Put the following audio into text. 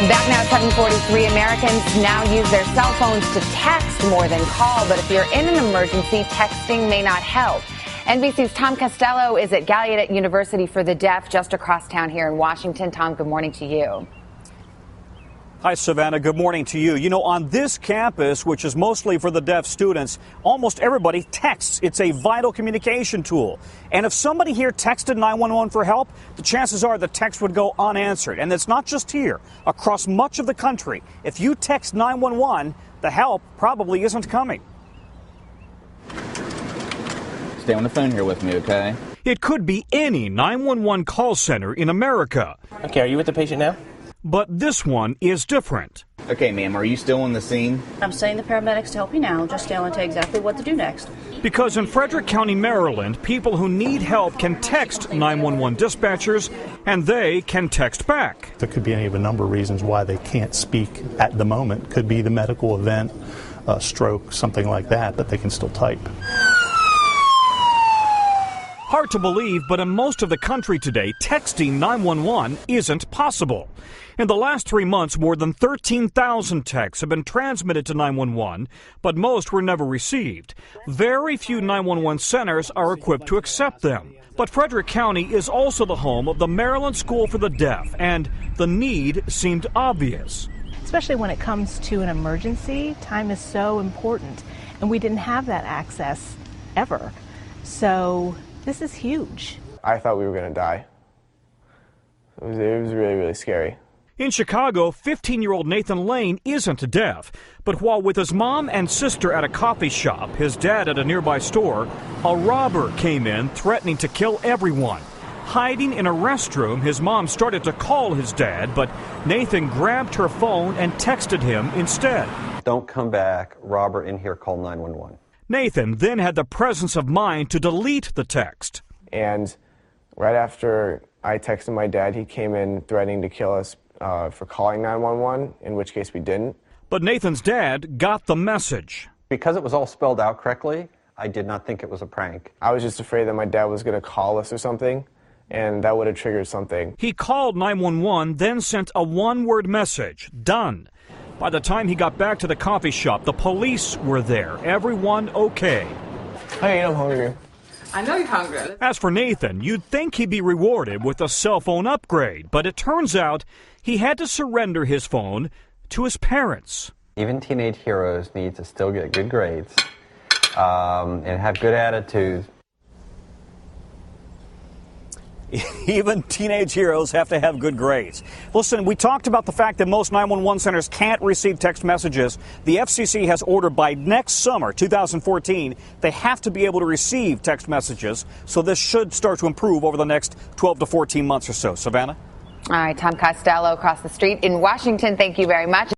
Back now at 7:43, Americans now use their cell phones to text more than call. But if you're in an emergency, texting may not help. NBC's Tom Costello is at Gallaudet University for the Deaf just across town here in Washington. Tom, good morning to you. Hi, Savannah. Good morning to you. You know, on this campus, which is mostly for the deaf students, almost everybody texts. It's a vital communication tool. And if somebody here texted 911 for help, the chances are the text would go unanswered. And it's not just here. Across much of the country, if you text 911, the help probably isn't coming. Stay on the phone here with me, okay? It could be any 911 call center in America. Okay, are you with the patient now? But this one is different. Okay, ma'am, are you still on the scene? I'm saying the paramedics to help you now. Just tell me exactly what to do next. Because in Frederick County, Maryland, people who need help can text 911 dispatchers, and they can text back. There could be any of a number of reasons why they can't speak at the moment. Could be the medical event, stroke, something like that, but they can still type. Hard to believe, but in most of the country today, texting 911 isn't possible. In the last 3 months, more than 13,000 texts have been transmitted to 911, but most were never received. Very few 911 centers are equipped to accept them. But Frederick County is also the home of the Maryland School for the Deaf, and the need seemed obvious. Especially when it comes to an emergency, time is so important, and we didn't have that access ever. So this is huge. I thought we were going to die. It was really, really scary. In Chicago, 15-year-old Nathan Lane isn't deaf, but while with his mom and sister at a coffee shop, his dad at a nearby store, a robber came in threatening to kill everyone. Hiding in a restroom, his mom started to call his dad, but Nathan grabbed her phone and texted him instead. Don't come back, robber in here, call 911. Nathan then had the presence of mind to delete the text. And right after I texted my dad, he came in threatening to kill us for calling 911, in which case we didn't. But Nathan's dad got the message. Because it was all spelled out correctly, I did not think it was a prank. I was just afraid that my dad was going to call us or something, and that would have triggered something. He called 911, then sent a one-word message, done. By the time he got back to the coffee shop, the police were there. Everyone okay. Hey, I'm hungry. I know you're hungry. As for Nathan, you'd think he'd be rewarded with a cell phone upgrade, but it turns out he had to surrender his phone to his parents. Even teenage heroes need to still get good grades and have good attitudes. Even teenage heroes have to have good grades. Listen, we talked about the fact that most 911 centers can't receive text messages. The FCC has ordered by next summer, 2014, they have to be able to receive text messages. So this should start to improve over the next 12 to 14 months or so. Savannah? All right, Tom Costello across the street in Washington. Thank you very much.